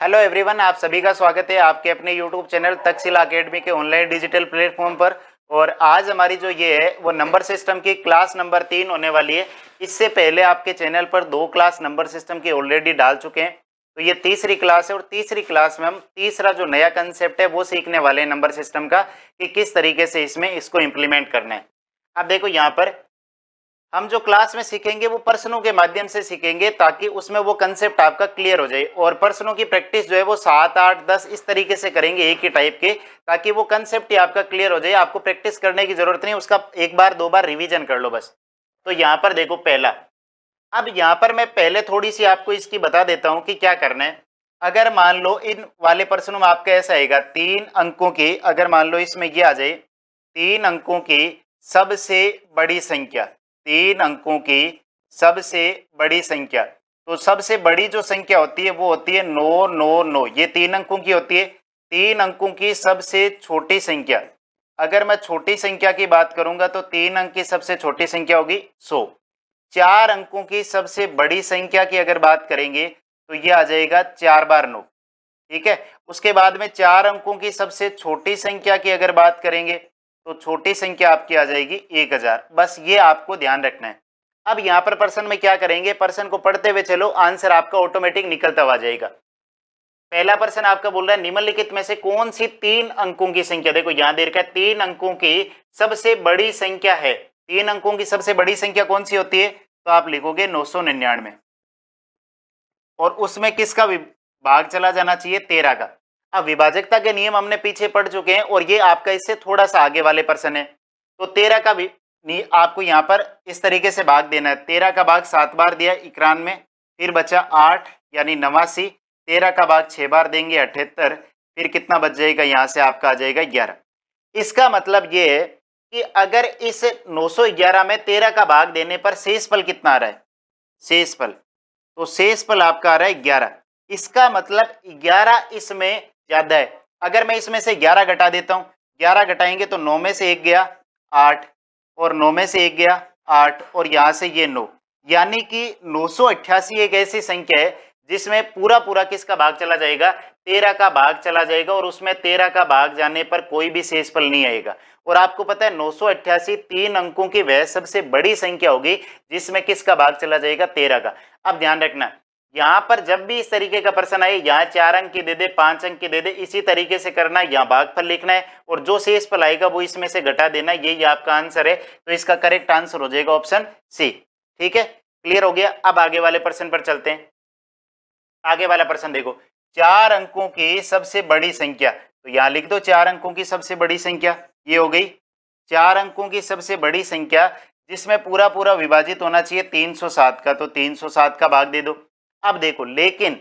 Hello everyone, आप सभी का स्वागत है आपके अपने यूट्यूब चैनल तक्षशिला एकेडमी के ऑनलाइन डिजिटल प्लेटफॉर्म पर। और आज हमारी जो ये है वो नंबर सिस्टम की क्लास नंबर 3 होने वाली है। इससे पहले आपके चैनल पर 2 क्लास नंबर सिस्टम की ऑलरेडी डाल चुके हैं, तो ये तीसरी क्लास है। और तीसरी क्लास में हम तीसरा जो नया कंसेप्ट है वो सीखने वाले हैं नंबर सिस्टम का, कि किस तरीके से इसमें इसको इम्प्लीमेंट करना है। अब देखो यहाँ पर हम जो क्लास में सीखेंगे वो प्रश्नों के माध्यम से सीखेंगे, ताकि उसमें वो कंसेप्ट आपका क्लियर हो जाए। और प्रश्नों की प्रैक्टिस जो है वो 7, 8, 10 इस तरीके से करेंगे एक ही टाइप के, ताकि वो कंसेप्ट ही आपका क्लियर हो जाए। आपको प्रैक्टिस करने की जरूरत नहीं, उसका एक बार 2 बार रिवीजन कर लो बस। तो यहाँ पर देखो पहला, अब यहाँ पर मैं पहले थोड़ी सी आपको इसकी बता देता हूँ कि क्या करना है। अगर मान लो इन वाले प्रश्नों में आपका ऐसा आएगा 3 अंकों की, अगर मान लो इसमें ये आ जाए 3 अंकों की सबसे बड़ी संख्या, 3 अंकों की सबसे बड़ी संख्या। तो सबसे बड़ी जो संख्या होती है वो होती है 999, ये 3 अंकों की होती है। 3 अंकों की सबसे छोटी संख्या, अगर मैं छोटी संख्या की बात करूंगा तो 3 अंक की सबसे छोटी संख्या होगी 100। 4 अंकों की सबसे बड़ी संख्या की अगर बात करेंगे तो ये आ जाएगा 4 बार 9, ठीक है। उसके बाद में 4 अंकों की सबसे छोटी संख्या की अगर बात करेंगे तो छोटी संख्या आपकी आ जाएगी 1000। बस ये आपको ध्यान रखना है। अब यहाँ पर प्रश्न में क्या करेंगे, प्रश्न को पढ़ते हुए चलो, आंसर आपका ऑटोमेटिक निकलता हुआ जाएगा। पहला प्रश्न आपका बोल रहा है निम्नलिखित में से कौन सी 3 अंकों की संख्या, देखो यहां दे रखा है 3 अंकों की सबसे बड़ी संख्या है। 3 अंकों की सबसे बड़ी संख्या कौन सी होती है, तो आप लिखोगे 999, और उसमें किसका भाग चला जाना चाहिए, 13 का। अब विभाजकता के नियम हमने पीछे पढ़ चुके हैं, और ये आपका इससे थोड़ा सा आगे वाले प्रश्न है। तो 13 का भी आपको यहाँ पर इस तरीके से भाग देना है। 13 का भाग 7 बार दिया 91, फिर बचा 8 यानी 89। 13 का भाग 6 बार देंगे 78, फिर कितना बच जाएगा, यहाँ से आपका आ जाएगा 11। इसका मतलब ये है कि अगर इस 911 में 13 का भाग देने पर शेषफल कितना आ रहा है, शेषफल, तो शेषफल आपका आ रहा है 11। इसका मतलब 11 इसमें ज्यादा है। अगर मैं इसमें से 11 घटा देता हूं, 11 घटाएंगे तो 9 में से 1 गया 8, और 9 में से 1 गया 8, और यहां से ये 9, यानी कि 988 एक ऐसी संख्या है जिसमें पूरा पूरा किसका भाग चला जाएगा, 13 का भाग चला जाएगा। और उसमें 13 का भाग जाने पर कोई भी शेषफल नहीं आएगा। और आपको पता है 988 3 अंकों की वह सबसे बड़ी संख्या होगी जिसमें किसका भाग चला जाएगा, 13 का। अब ध्यान रखना, यहाँ पर जब भी इस तरीके का प्रश्न आए, यहाँ 4 अंक की दे दे, 5 अंक की दे दे, इसी तरीके से करना है। यहाँ भागफल लिखना है और जो शेषफल आएगा वो इसमें से घटा देना, यही आपका आंसर है। तो इसका करेक्ट आंसर हो जाएगा ऑप्शन सी। ठीक है, क्लियर हो गया। अब आगे वाले प्रश्न पर चलते हैं। आगे वाला प्रश्न देखो, 4 अंकों की सबसे बड़ी संख्या, तो यहाँ लिख दो 4 अंकों की सबसे बड़ी संख्या, ये हो गई 4 अंकों की सबसे बड़ी संख्या, जिसमें पूरा पूरा विभाजित होना चाहिए 307 का, तो 307 का भाग दे दो। अब देखो, लेकिन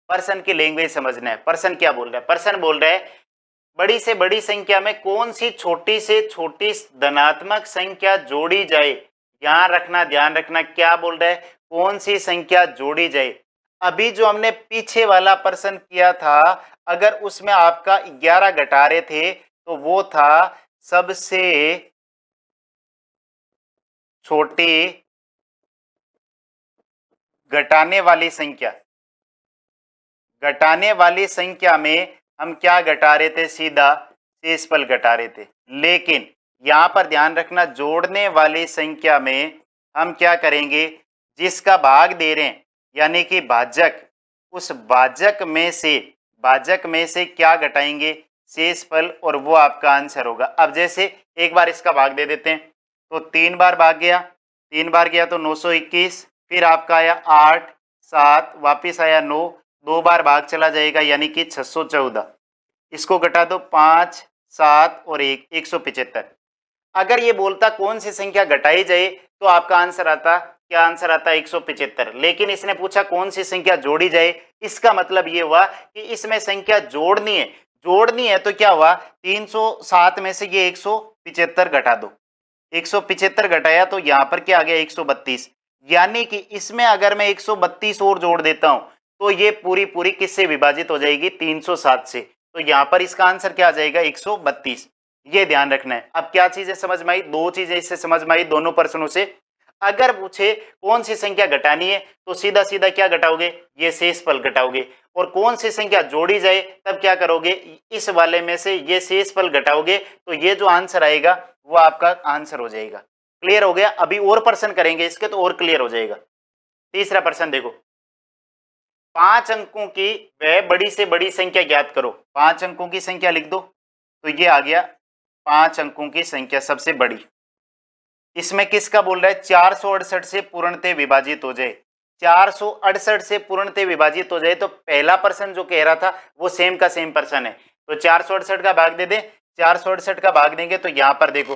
पर्सन की लैंग्वेज समझना है। पर्सन क्या बोल रहा है, पर्सन बोल रहा है बड़ी से बड़ी संख्या में कौन सी छोटी से छोटी धनात्मक संख्या जोड़ी जाए। यहाँ रखना, ध्यान रखना, क्या बोल रहा है, कौन सी संख्या जोड़ी जाए। अभी जो हमने पीछे वाला प्रश्न किया था, अगर उसमें आपका 11 घटा रहे थे तो वो था सबसे छोटी घटाने वाली संख्या। घटाने वाली संख्या में हम क्या घटा रहे थे, सीधा शेषफल घटा रहे थे। लेकिन यहां पर ध्यान रखना, जोड़ने वाली संख्या में हम क्या करेंगे, जिसका भाग दे रहे हैं यानी कि भाजक, उस भाजक में से क्या घटाएंगे, शेषफल, और वो आपका आंसर होगा। अब जैसे एक बार इसका भाग दे देते हैं, तो 3 बार भाग गया, 3 बार गया तो 921, फिर आपका आया 8, 7, वापिस आया 9, 2 बार भाग चला जाएगा यानी कि 614। इसको घटा दो 5, 7 और 1, 175। अगर ये बोलता कौन सी संख्या घटाई जाए तो आपका आंसर आता, क्या आंसर आता, 175। लेकिन इसने पूछा कौन सी संख्या जोड़ी जाए। इसका मतलब ये हुआ कि इसमें संख्या जोड़नी है। जोड़नी है तो क्या हुआ, 307 में से ये 175 घटा दो, 175 घटाया तो यहां पर क्या आ गया, 132। यानी कि इसमें अगर मैं 132 और जोड़ देता हूं तो ये पूरी पूरी किससे विभाजित हो जाएगी, 307 से। तो यहां पर इसका आंसर क्या आ जाएगा, 132। ये ध्यान रखना है। अब क्या चीजें समझ में आई, 2 चीजें इससे समझ में आई दोनों प्रश्नों से। अगर पूछे कौन सी संख्या घटानी है तो सीधा सीधा क्या घटाओगे, ये शेषफल घटाओगे। और कौन सी संख्या जोड़ी जाए तब क्या करोगे, इस वाले में से ये शेषफल घटाओगे, तो ये जो आंसर आएगा वो आपका आंसर हो जाएगा। क्लियर हो गया। अभी और प्रश्न करेंगे इसके तो और क्लियर हो जाएगा। तीसरा प्रश्न देखो, 5 अंकों की वह बड़ी से बड़ी संख्या ज्ञात करो। 5 अंकों की संख्या लिख दो, तो ये आ गया 5 अंकों की संख्या सबसे बड़ी। इसमें किसका बोल रहा है, 468 से पूर्णतः विभाजित हो जाए। 468 से पूर्णतः विभाजित हो जाए, तो पहला प्रश्न जो कह रहा था वो सेम का सेम प्रश्न है। तो 468 का भाग दे दे, 468 का भाग देंगे तो यहां पर देखो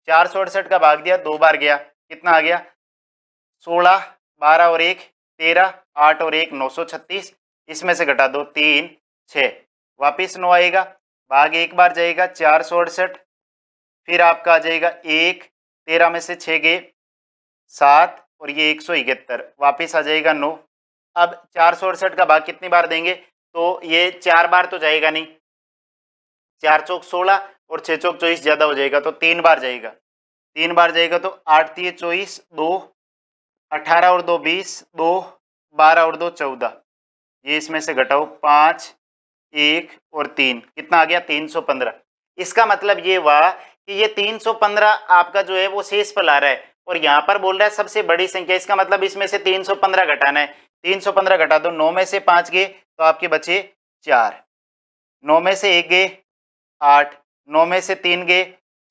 468 का भाग दिया, 2 बार गया, कितना आ गया 16, 12 और 1 13, 8 और 1 936, इसमें से घटा दो 3 6, वापिस 9 आएगा, भाग एक बार जाएगा 468, फिर आपका आ जाएगा 1, 13 में से 6 गए 7 और ये 171, वापिस आ जाएगा 9। अब 468 का भाग कितनी बार देंगे, तो ये 4 बार तो जाएगा नहीं, 4 चौक 16 और 6 चौक 24 ज्यादा हो जाएगा, तो 3 बार जाएगा। 3 बार जाएगा तो 8 3 24, 2 18 और 2 20, 2 12 और 2 14, ये इसमें से घटाओ 5 1 और 3, कितना आ गया 315। इसका मतलब ये हुआ कि ये 315 आपका जो है वो शेषफल आ रहा है, और यहाँ पर बोल रहा है सबसे बड़ी संख्या। इसका मतलब इसमें से 315 घटाना है। 315 घटा दो, 9 में से 5 गए तो आपके बचे 4, 9 में से 1 गए 8, 9 में से 3 गए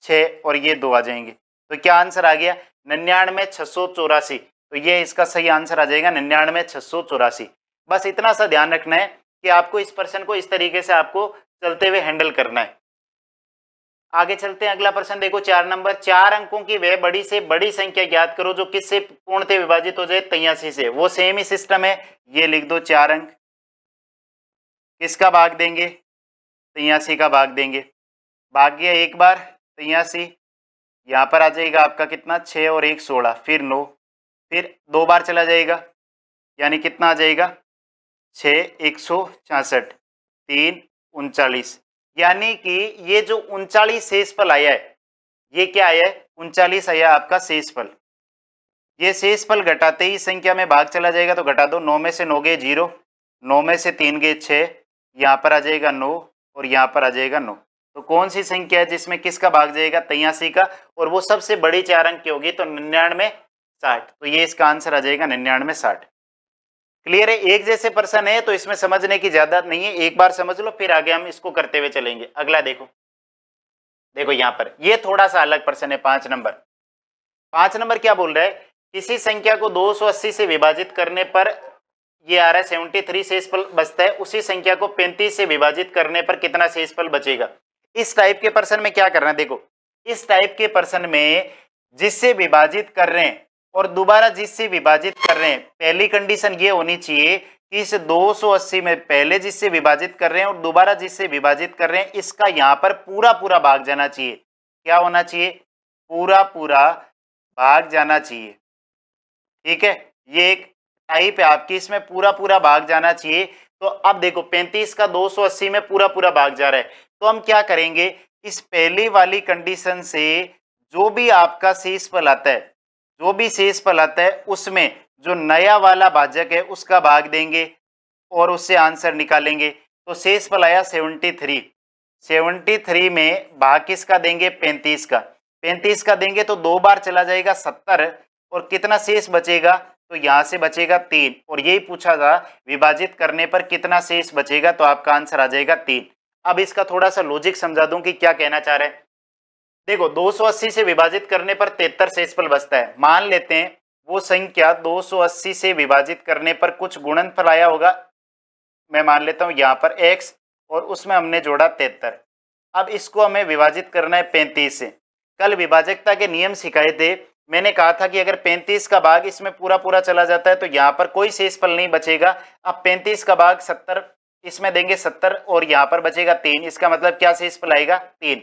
6 और ये 2 आ जाएंगे। तो क्या आंसर आ गया 99,684। तो ये इसका सही आंसर आ जाएगा 99,684। बस इतना सा ध्यान रखना है कि आपको इस प्रश्न को इस तरीके से आपको चलते हुए हैंडल करना है। आगे चलते हैं, अगला प्रश्न देखो 4 नंबर, 4 अंकों की वह बड़ी से बड़ी संख्या ज्ञात करो जो किससे पूर्णतः विभाजित हो जाए, 83 से। वो सेम ही सिस्टम है, ये लिख दो 4 अंक, किसका भाग देंगे 83 का भाग देंगे, भाग गया एक बार 83, यहाँ पर आ जाएगा आपका कितना 6 और 1 16, फिर 9, फिर 2 बार चला जाएगा, यानी कितना आ जाएगा 6 166, 3 39, यानी कि ये जो 39 शेषफल आया है, ये क्या आया है 39 आया आपका शेषफल। ये शेषफल घटाते ही संख्या में भाग चला जाएगा, तो घटा दो, 9 में से 9 गए 0, 9 में से 3 गए 6, यहाँ पर आ जाएगा 9 और यहाँ पर आ जाएगा 9। तो कौन सी संख्या है जिसमें किसका भाग जाएगा 83 का, और वो सबसे बड़ी 4 अंक की होगी, तो 99 60। तो ये इसका आंसर आ जाएगा 99 60। क्लियर है। एक जैसे प्रश्न है तो इसमें समझने की ज्यादा नहीं है, एक बार समझ लो फिर आगे हम इसको करते हुए चलेंगे। अगला देखो, देखो यहाँ पर ये थोड़ा सा अलग प्रश्न है। 5 नंबर, 5 नंबर क्या बोल रहा है, किसी संख्या को 280 से विभाजित करने पर ये आ रहा है 73 शेषफल बचता है, उसी संख्या को 35 से विभाजित करने पर कितना शेषफल बचेगा। इस टाइप के प्रश्न में क्या करना है, देखो इस टाइप के प्रश्न में जिससे विभाजित कर रहे हैं और दोबारा जिससे विभाजित कर रहे हैं, पहली कंडीशन ये होनी चाहिए कि इस 280 में पहले जिससे विभाजित कर रहे हैं और दोबारा जिससे विभाजित कर रहे हैं, इसका यहाँ पर पूरा पूरा भाग जाना चाहिए। क्या होना चाहिए, पूरा पूरा भाग जाना चाहिए। ठीक है, ये एक टाइप है आपकी, इसमें पूरा पूरा भाग जाना चाहिए। तो अब देखो 35 का 280 में पूरा पूरा भाग जा रहा है, तो हम क्या करेंगे, इस पहली वाली कंडीशन से जो भी आपका शेषफल आता है, जो भी शेषफल आता है उसमें जो नया वाला भाजक है उसका भाग देंगे और उससे आंसर निकालेंगे। तो शेषफल आया 73, 73 में भाग किसका देंगे 35 का, 35 का देंगे तो 2 बार चला जाएगा 70, और कितना शेष बचेगा, तो यहाँ से बचेगा 3, और यही पूछा था विभाजित करने पर कितना शेष बचेगा, तो आपका आंसर आ जाएगा 3। अब इसका थोड़ा सा लॉजिक समझा दूं कि क्या कहना चाह रहे हैं। देखो 280 से विभाजित करने पर 73 शेषफल बचता है। मान लेते हैं वो संख्या 280 से विभाजित करने पर कुछ गुणनफल आया होगा, मैं मान लेता हूं यहाँ पर x, और उसमें हमने जोड़ा 73। अब इसको हमें विभाजित करना है 35 से। कल विभाजकता के नियम सिखाए थे, मैंने कहा था कि अगर 35 का भाग इसमें पूरा पूरा चला जाता है तो यहाँ पर कोई शेषफल नहीं बचेगा। अब 35 का भाग 70 इसमें देंगे 70 और यहाँ पर बचेगा 3, इसका मतलब क्या शेषफल आएगा 3।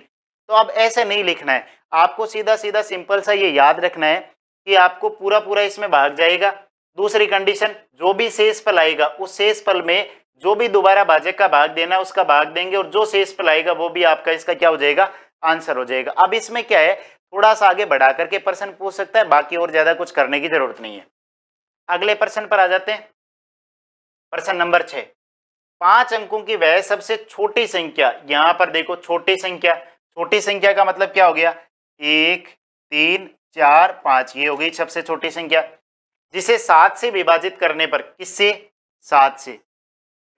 तो अब ऐसे नहीं लिखना है, आपको सीधा सीधा सिंपल सा ये याद रखना है कि आपको पूरा पूरा इसमें भाग जाएगा। दूसरी कंडीशन, जो भी शेषफल आएगा उस शेषफल में जो भी दोबारा भाजक का भाग देना है उसका भाग देंगे, और जो शेषफल आएगा वो भी आपका इसका क्या हो जाएगा आंसर हो जाएगा। अब इसमें क्या है, थोड़ा सा आगे बढ़ा करके प्रश्न पूछ सकता है, बाकी और ज्यादा कुछ करने की जरूरत नहीं है। अगले प्रश्न पर आ जाते हैं। प्रश्न नंबर 6, 5 अंकों की वह सबसे छोटी संख्या। यहां पर देखो छोटी संख्या, छोटी संख्या का मतलब क्या हो गया, 1 3 4 5, ये हो गई सबसे छोटी संख्या, जिसे 7 से विभाजित करने पर, किससे, 7 से,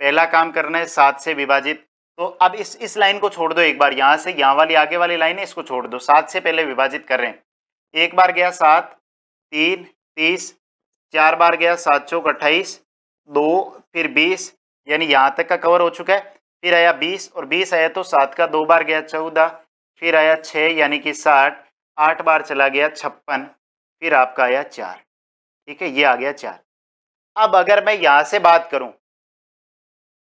पहला काम करना है 7 से विभाजित। तो अब इस लाइन को छोड़ दो एक बार, यहां से यहां वाली आगे वाली लाइन है इसको छोड़ दो, 7 से पहले विभाजित कर रहे हैं। एक बार गया 7 3 30, 4 बार गया 7 चौक 28, 2 फिर 20, यानी यहां तक का कवर हो चुका है। फिर आया 20 और 20 आया तो 7 का 2 बार गया 14, फिर आया 6 यानी कि 60, 8 बार चला गया 56, फिर आपका आया 4। ठीक है, ये आ गया 4। अब अगर मैं यहां से बात करूं,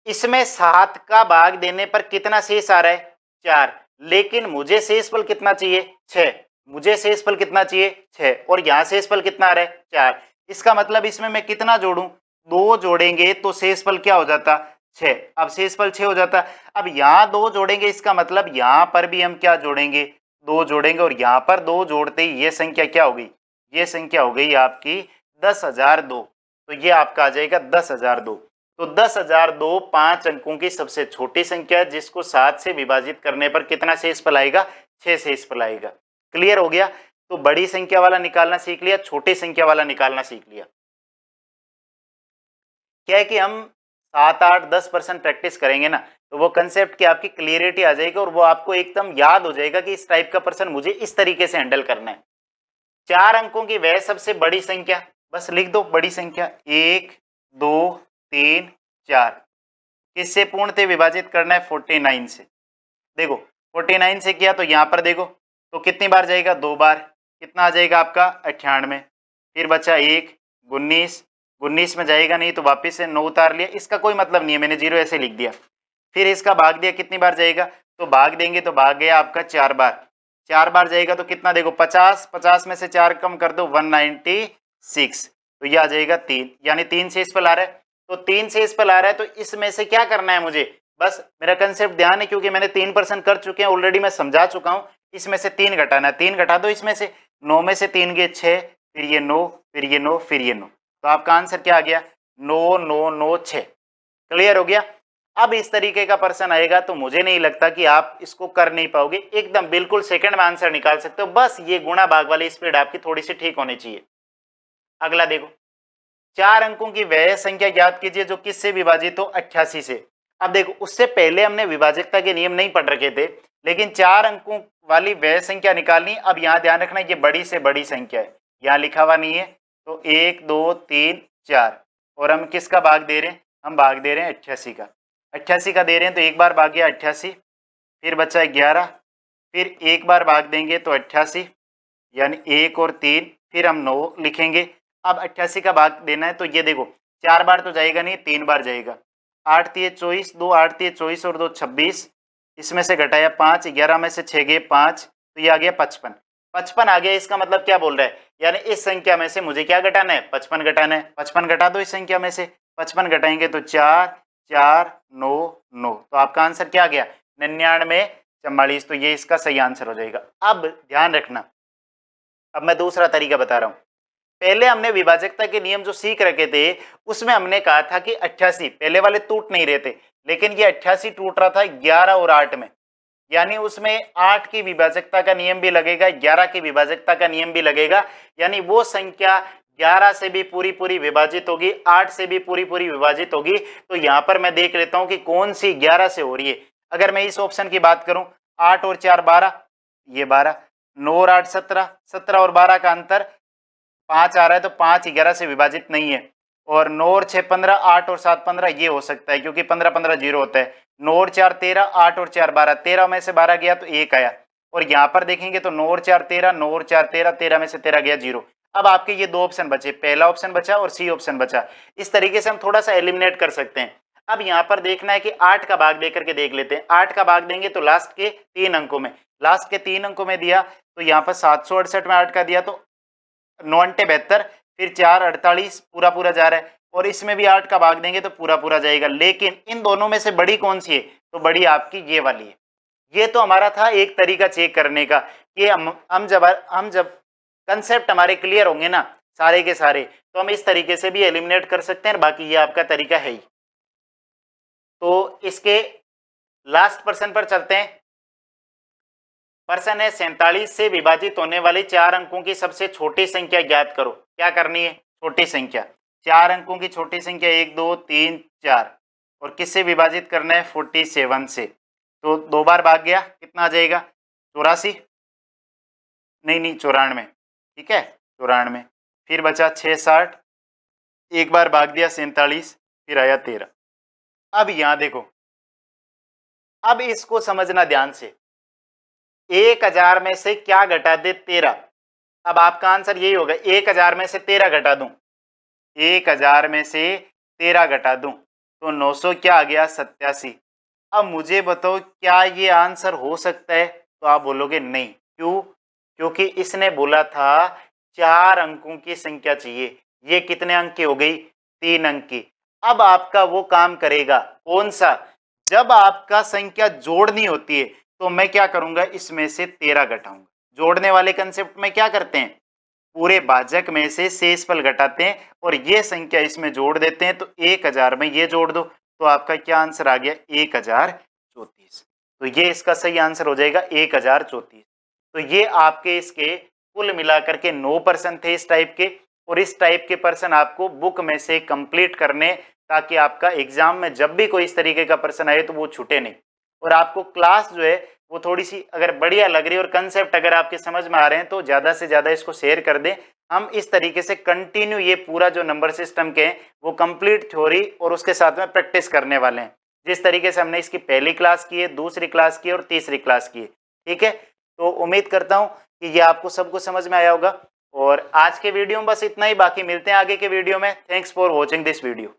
इसमें 7 का भाग देने पर कितना शेष आ रहा है, 4, लेकिन मुझे शेषफल कितना चाहिए, 6, मुझे शेषफल कितना चाहिए, 6, और यहां शेषफल कितना आ रहा है, 4। इसका मतलब इसमें मैं कितना जोड़ूं, 2 जोड़ेंगे तो शेषफल क्या हो जाता, 6। अब शेषफल 6 हो जाता। अब यहां 2 जोड़ेंगे, इसका मतलब यहां पर भी हम क्या जोड़ेंगे, 2 जोड़ेंगे, और यहां पर 2 जोड़ते ही ये संख्या क्या हो गई, ये संख्या हो गई आपकी 10,002। तो ये आपका आ जाएगा 10,002। तो 10,002 5 अंकों की सबसे छोटी संख्या है, जिसको 7 से विभाजित करने पर कितना शेषफल आएगा, 6 शेषफल आएगा। क्लियर हो गया। तो बड़ी संख्या वाला निकालना सीख लिया, छोटी संख्या वाला निकालना सीख लिया। क्या है कि हम 7 8 10% प्रैक्टिस करेंगे ना, तो वो कंसेप्ट की आपकी क्लियरिटी आ जाएगी और वो आपको एकदम याद हो जाएगा कि इस टाइप का प्रश्न मुझे इस तरीके से हैंडल करना है। 4 अंकों की वह सबसे बड़ी संख्या, बस लिख दो बड़ी संख्या, 1 2 3 4, किससे पूर्णतः विभाजित करना है, 49 से। देखो 49 से किया तो यहां पर देखो तो कितनी बार जाएगा, 2 बार, कितना आ जाएगा आपका 98, फिर बचा 1 19, 19 में जाएगा नहीं तो वापिस से 9 उतार लिया, इसका कोई मतलब नहीं है, मैंने 0 ऐसे लिख दिया। फिर इसका भाग दिया, कितनी बार जाएगा, तो भाग देंगे तो भाग गया आपका 4 बार, 4 बार जाएगा तो कितना, देखो 50, 50 में से 4 कम कर दो 196, तो यह आ जाएगा 3, यानी 3 शेषफल आ रहा है। तो 3 शेषफल आ रहा है, तो इसमें से क्या करना है मुझे, बस मेरा कंसेप्ट ध्यान है, क्योंकि मैंने 3% कर चुके हैं ऑलरेडी, मैं समझा चुका हूं। इसमें से 3 घटाना है, 3 घटा दो इसमें से, 9 में से 3 गए 6, फिर ये 9, फिर ये 9, फिर ये 9, तो आपका आंसर क्या आ गया, 9 9 9 6। क्लियर हो गया। अब इस तरीके का प्रश्न आएगा तो मुझे नहीं लगता कि आप इसको कर नहीं पाओगे, एकदम बिल्कुल सेकंड में आंसर निकाल सकते हो, बस ये गुणा भाग वाली स्पीड आपकी थोड़ी सी ठीक होनी चाहिए। अगला देखो, 4 अंकों की वह संख्या ज्ञात कीजिए जो किससे विभाजित हो, 88 से। अब देखो उससे पहले हमने विभाजकता के नियम नहीं पढ़ रखे थे, लेकिन 4 अंकों वाली वह संख्या निकालनी। अब यहाँ ध्यान रखना ये बड़ी से बड़ी संख्या है, यहाँ लिखा हुआ नहीं है, तो 1 2 3 4, और हम किसका भाग दे रहे हैं, हम भाग दे रहे हैं 88 का, 88 का दे रहे हैं, तो एक बार भाग गया 88, फिर बचा 11, फिर एक बार भाग देंगे तो 88, यानी 1 और 3, फिर हम 9 लिखेंगे। अब 88 का भाग देना है, तो ये देखो 4 बार तो जाएगा नहीं, 3 बार जाएगा, 8 3 24, 2 8 3 24 और 2 26, इसमें से घटाया 5, 11 में से 6 गए 5, तो ये आ गया 55, 55 आ गया। इसका मतलब क्या बोल रहा है, यानी इस संख्या में से मुझे क्या घटाना है, 55 घटाना है, 55 घटा दो इस संख्या में से, 55 घटाएंगे तो 4 4 9 9, तो आपका आंसर क्या आ गया, 99 44, तो ये इसका सही आंसर हो जाएगा। अब ध्यान रखना, अब मैं दूसरा तरीका बता रहा हूं। पहले हमने विभाजकता के नियम जो सीख रखे थे उसमें हमने कहा था कि 88 पहले वाले टूट नहीं रहे थे, लेकिन ये 88 टूट रहा था 11 और 8 में, यानी उसमें 8 की विभाजकता का नियम भी लगेगा, 11 की विभाजकता का नियम भी लगेगा, यानी वो संख्या 11 से भी पूरी पूरी विभाजित होगी, 8 से भी पूरी पूरी विभाजित होगी। तो यहाँ पर मैं देख लेता हूं कि कौन सी 11 से हो रही है। अगर मैं इस ऑप्शन की बात करूं, 8 और 4 12, ये 12, 9 और 8 17, 17 और 12 का अंतर 5 आ रहा है, तो 5 11 से विभाजित नहीं है, और 9 और 6 15, 8 और 7 15, ये हो सकता है क्योंकि 15 15 जीरो होता है, 9 और 4 13, 8 और 4 12, 13 में से 12 गया तो 1 आया, और यहाँ पर देखेंगे तो 9 और 4 13, 9 और 4 13, 13 में से 13 गया 0। अब आपके ये दो ऑप्शन बचे, पहला ऑप्शन बचा और सी ऑप्शन बचा। इस तरीके से हम थोड़ा सा एलिमिनेट कर सकते हैं। अब यहाँ पर देखना है कि 8 का भाग दे करके देख लेते हैं। 8 का भाग देंगे तो लास्ट के 3 अंकों में, लास्ट के 3 अंकों में दिया तो यहाँ पर 768 में 8 का दिया तो 9 72, फिर 4 48, पूरा पूरा जा रहा है, और इसमें भी 8 का भाग देंगे तो पूरा पूरा जाएगा। लेकिन इन दोनों में से बड़ी कौन सी है, तो बड़ी आपकी ये वाली है, ये तो हमारा था एक तरीका चेक करने का कि हम जब कंसेप्ट हमारे क्लियर होंगे ना सारे के सारे, तो हम इस तरीके से भी एलिमिनेट कर सकते हैं। बाकी ये आपका तरीका है ही। तो इसके लास्ट पर्सन पर चलते हैं। प्रश्न है 47 से विभाजित होने वाली 4 अंकों की सबसे छोटी संख्या ज्ञात करो। क्या करनी है? छोटी संख्या, 4 अंकों की छोटी संख्या 1 2 3 4, और किससे विभाजित करना है? 47 से। तो 2 बार भाग गया, कितना आ जाएगा? 84, नहीं 94, ठीक है 94। फिर बचा 6 60, एक बार भाग दिया 47, फिर आया 13। अब यहां देखो, अब इसको समझना ध्यान से। 1000 में से क्या घटा दे? 13। अब आपका आंसर यही होगा, 1000 में से 13 घटा दूं, 1000 में से 13 घटा दूं तो 900 क्या आ गया? 87। अब मुझे बताओ क्या ये आंसर हो सकता है? तो आप बोलोगे नहीं। क्यों? क्योंकि इसने बोला था 4 अंकों की संख्या चाहिए। ये कितने अंक की हो गई? 3 अंक की। अब आपका वो काम करेगा, कौन सा? जब आपका संख्या जोड़नी होती है तो मैं क्या करूंगा? इसमें से 13 घटाऊंगा। जोड़ने वाले कंसेप्ट में क्या करते हैं? पूरे भाजक में से शेषफल घटाते हैं और ये संख्या इसमें जोड़ देते हैं। तो 1000 में ये जोड़ दो तो आपका क्या आंसर आ गया? 1034। तो ये इसका सही आंसर हो जाएगा 1034। तो ये आपके इसके कुल मिलाकर के 9 प्रश्न थे इस टाइप के, और इस टाइप के प्रश्न आपको बुक में से कंप्लीट करने, ताकि आपका एग्जाम में जब भी कोई इस तरीके का प्रश्न आए तो वो छूटे नहीं। और आपको क्लास जो है वो थोड़ी सी अगर बढ़िया लग रही है और कंसेप्ट अगर आपके समझ में आ रहे हैं तो ज्यादा से ज्यादा इसको शेयर कर दें। हम इस तरीके से कंटिन्यू ये पूरा जो नंबर सिस्टम के वो कंप्लीट थ्योरी और उसके साथ में प्रैक्टिस करने वाले हैं, जिस तरीके से हमने इसकी पहली क्लास की है, दूसरी क्लास की और तीसरी क्लास की है। ठीक है, तो उम्मीद करता हूं कि ये आपको सबको समझ में आया होगा। और आज के वीडियो में बस इतना ही, बाकी मिलते हैं आगे के वीडियो में। Thanks for watching this video.